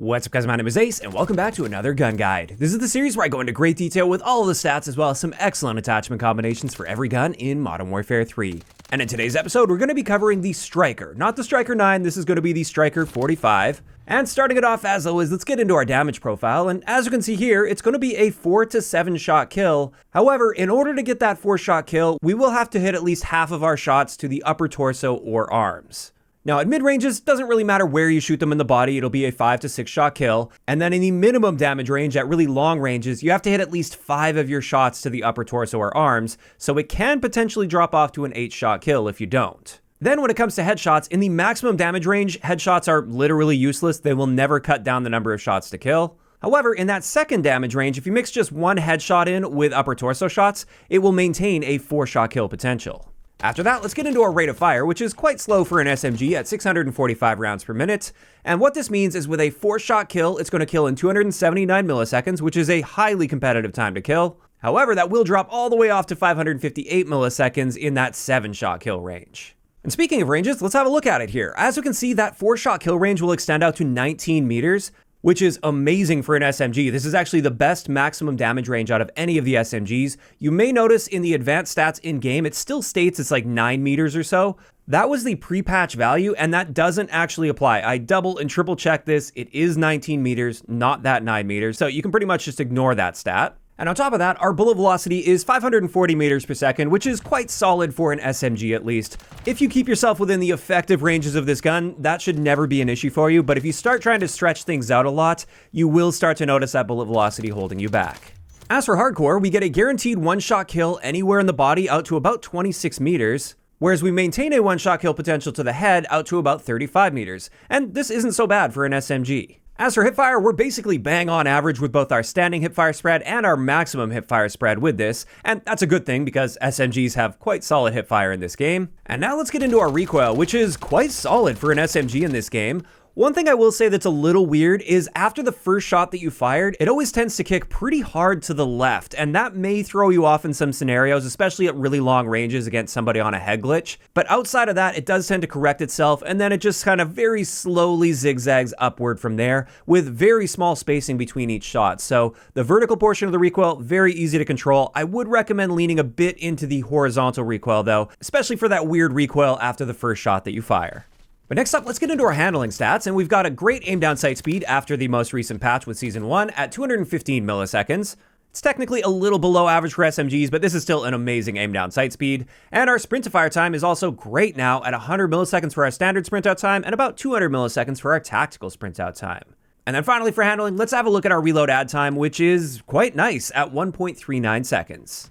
What's up guys, my name is Ace, and welcome back to another gun guide. This is the series where I go into great detail with all of the stats as well as some excellent attachment combinations for every gun in Modern Warfare 3. And in today's episode, we're going to be covering the Striker. Not the Striker 9, this is going to be the Striker 45. And starting it off as always, let's get into our damage profile, and as you can see here, it's going to be a 4 to 7 shot kill. However, in order to get that 4 shot kill, we will have to hit at least half of our shots to the upper torso or arms. Now at mid-ranges, doesn't really matter where you shoot them in the body, it'll be a 5 to 6 shot kill. And then in the minimum damage range, at really long ranges, you have to hit at least 5 of your shots to the upper torso or arms, so it can potentially drop off to an 8 shot kill if you don't. Then when it comes to headshots, in the maximum damage range, headshots are literally useless, they will never cut down the number of shots to kill. However, in that second damage range, if you mix just one headshot in with upper torso shots, it will maintain a 4 shot kill potential. After that, let's get into our rate of fire, which is quite slow for an SMG at 645 rounds per minute. And what this means is with a 4 shot kill, it's going to kill in 279 milliseconds, which is a highly competitive time to kill. However, that will drop all the way off to 558 milliseconds in that 7 shot kill range. And speaking of ranges, let's have a look at it here. As you can see, that 4 shot kill range will extend out to 19 meters, which is amazing for an SMG. This is actually the best maximum damage range out of any of the SMGs. You may notice in the advanced stats in-game, it still states it's like 9 meters or so. That was the pre-patch value, and that doesn't actually apply. I double and triple checked this. It is 19 meters, not that 9 meters, so you can pretty much just ignore that stat. And on top of that, our bullet velocity is 540 meters per second, which is quite solid for an SMG at least. If you keep yourself within the effective ranges of this gun, that should never be an issue for you, but if you start trying to stretch things out a lot, you will start to notice that bullet velocity holding you back. As for hardcore, we get a guaranteed 1-shot kill anywhere in the body out to about 26 meters, whereas we maintain a 1-shot kill potential to the head out to about 35 meters, and this isn't so bad for an SMG. As for hipfire, we're basically bang on average with both our standing hipfire spread and our maximum hipfire spread with this, and that's a good thing because SMGs have quite solid hipfire in this game. And now let's get into our recoil, which is quite solid for an SMG in this game. One thing I will say that's a little weird is after the first shot that you fired, it always tends to kick pretty hard to the left, and that may throw you off in some scenarios, especially at really long ranges against somebody on a head glitch. But outside of that, it does tend to correct itself, and then it just kind of very slowly zigzags upward from there, with very small spacing between each shot. So the vertical portion of the recoil, very easy to control. I would recommend leaning a bit into the horizontal recoil though, especially for that weird recoil after the first shot that you fire. But next up, let's get into our handling stats, and we've got a great aim down sight speed after the most recent patch with Season 1 at 215 milliseconds. It's technically a little below average for SMGs, but this is still an amazing aim down sight speed. And our sprint to fire time is also great now at 100 milliseconds for our standard sprint out time and about 200 milliseconds for our tactical sprint out time. And then finally for handling, let's have a look at our reload add time, which is quite nice at 1.39 seconds.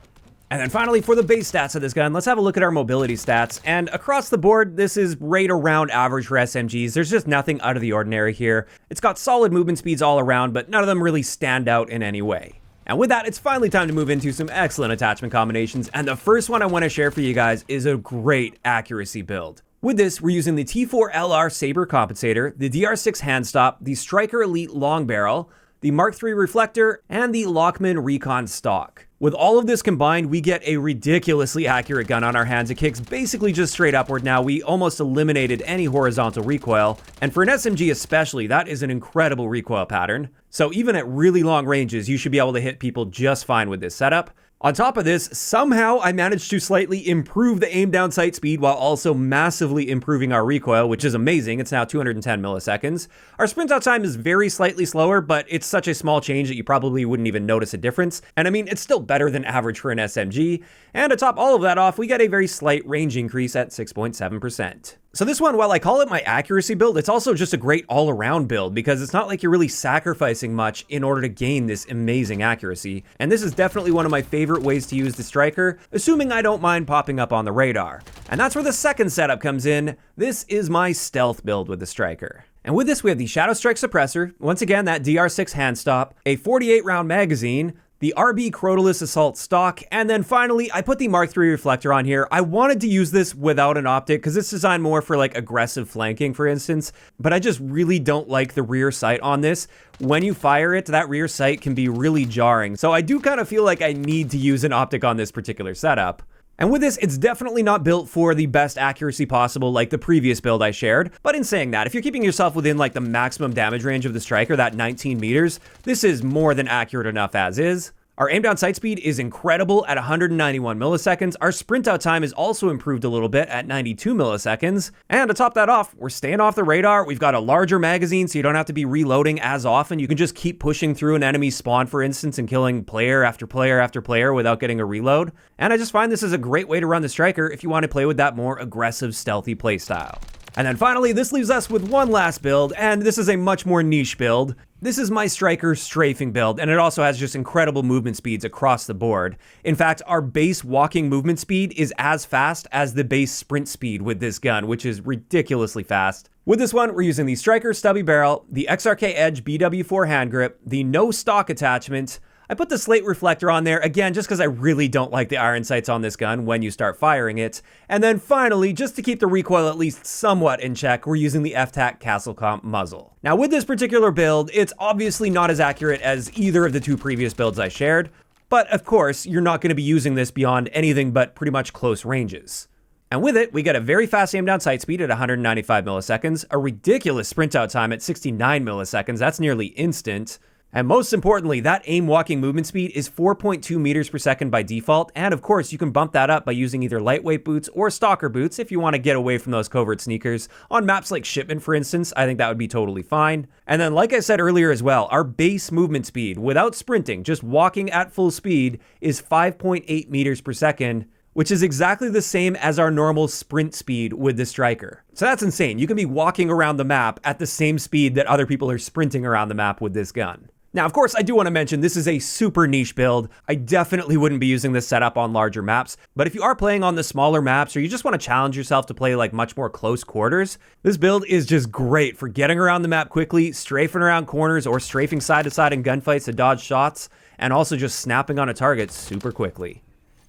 And then finally, for the base stats of this gun, let's have a look at our mobility stats. And across the board, this is right around average for SMGs. There's just nothing out of the ordinary here. It's got solid movement speeds all around, but none of them really stand out in any way. And with that, it's finally time to move into some excellent attachment combinations. And the first one I want to share for you guys is a great accuracy build. With this, we're using the T4LR Saber Compensator, the DR6 hand stop, the Striker Elite Long Barrel, the Mark III Reflector, and the Lockman Recon Stock. With all of this combined, we get a ridiculously accurate gun on our hands. It kicks basically just straight upward now. We almost eliminated any horizontal recoil. And for an SMG especially, that is an incredible recoil pattern. So even at really long ranges, you should be able to hit people just fine with this setup. On top of this, somehow I managed to slightly improve the aim down sight speed while also massively improving our recoil, which is amazing. It's now 210 milliseconds. Our sprint out time is very slightly slower, but it's such a small change that you probably wouldn't even notice a difference. And I mean, it's still better than average for an SMG. And to top all of that off, we get a very slight range increase at 6.7%. So this one, while I call it my accuracy build, it's also just a great all-around build because it's not like you're really sacrificing much in order to gain this amazing accuracy. And this is definitely one of my favorite ways to use the Striker, assuming I don't mind popping up on the radar. And that's where the second setup comes in. This is my stealth build with the Striker. And with this, we have the Shadow Strike Suppressor, once again that DR6 hand stop, a 48 round magazine, the RB Crotalus Assault stock, and then finally, I put the Mark III reflector on here. I wanted to use this without an optic because it's designed more for like aggressive flanking, for instance, but I just really don't like the rear sight on this. When you fire it, that rear sight can be really jarring, so I do kind of feel like I need to use an optic on this particular setup. And with this, it's definitely not built for the best accuracy possible like the previous build I shared, but in saying that, if you're keeping yourself within like the maximum damage range of the striker, that 19 meters, this is more than accurate enough as is. Our aim down sight speed is incredible at 191 milliseconds. Our sprint out time is also improved a little bit at 92 milliseconds. And to top that off, we're staying off the radar. We've got a larger magazine, so you don't have to be reloading as often. You can just keep pushing through an enemy spawn, for instance, and killing player after player after player without getting a reload. And I just find this is a great way to run the striker if you want to play with that more aggressive, stealthy playstyle. And then finally, this leaves us with one last build, and this is a much more niche build. This is my striker strafing build, and it also has just incredible movement speeds across the board. In fact, our base walking movement speed is as fast as the base sprint speed with this gun, which is ridiculously fast. With this one, we're using the striker stubby barrel, the XRK Edge BW4 hand grip, the no stock attachment. I put the slate reflector on there, again, just because I really don't like the iron sights on this gun when you start firing it. And then finally, just to keep the recoil at least somewhat in check, we're using the FTAC Castle Comp muzzle. Now with this particular build, it's obviously not as accurate as either of the two previous builds I shared, but of course, you're not going to be using this beyond anything but pretty much close ranges. And with it, we get a very fast aim down sight speed at 195 milliseconds, a ridiculous sprint out time at 69 milliseconds, that's nearly instant. And most importantly, that aim walking movement speed is 4.2 meters per second by default. And of course, you can bump that up by using either lightweight boots or stalker boots if you want to get away from those covert sneakers. On maps like Shipment, for instance, I think that would be totally fine. And then, like I said earlier as well, our base movement speed without sprinting, just walking at full speed, is 5.8 meters per second, which is exactly the same as our normal sprint speed with the striker. So that's insane. You can be walking around the map at the same speed that other people are sprinting around the map with this gun. Now, of course, I do want to mention this is a super niche build. I definitely wouldn't be using this setup on larger maps, but if you are playing on the smaller maps or you just want to challenge yourself to play like much more close quarters, this build is just great for getting around the map quickly, strafing around corners, or strafing side to side in gunfights to dodge shots, and also just snapping on a target super quickly.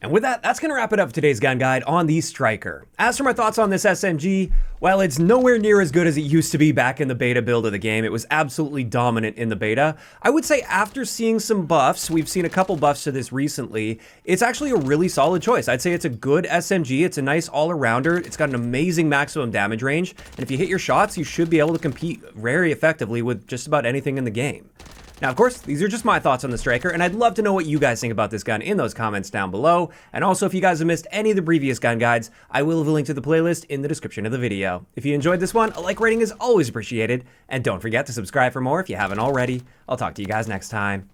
And with that, that's going to wrap it up for today's gun guide on the striker. As for my thoughts on this SMG, well, it's nowhere near as good as it used to be back in the beta build of the game. It was absolutely dominant in the beta. I would say after seeing some buffs, we've seen a couple buffs to this recently, it's actually a really solid choice. I'd say it's a good SMG. It's a nice all-arounder. It's got an amazing maximum damage range. And if you hit your shots, you should be able to compete very effectively with just about anything in the game. Now, of course, these are just my thoughts on the striker, and I'd love to know what you guys think about this gun in those comments down below. And also, if you guys have missed any of the previous gun guides, I will have a link to the playlist in the description of the video. If you enjoyed this one, a like rating is always appreciated, and don't forget to subscribe for more if you haven't already. I'll talk to you guys next time.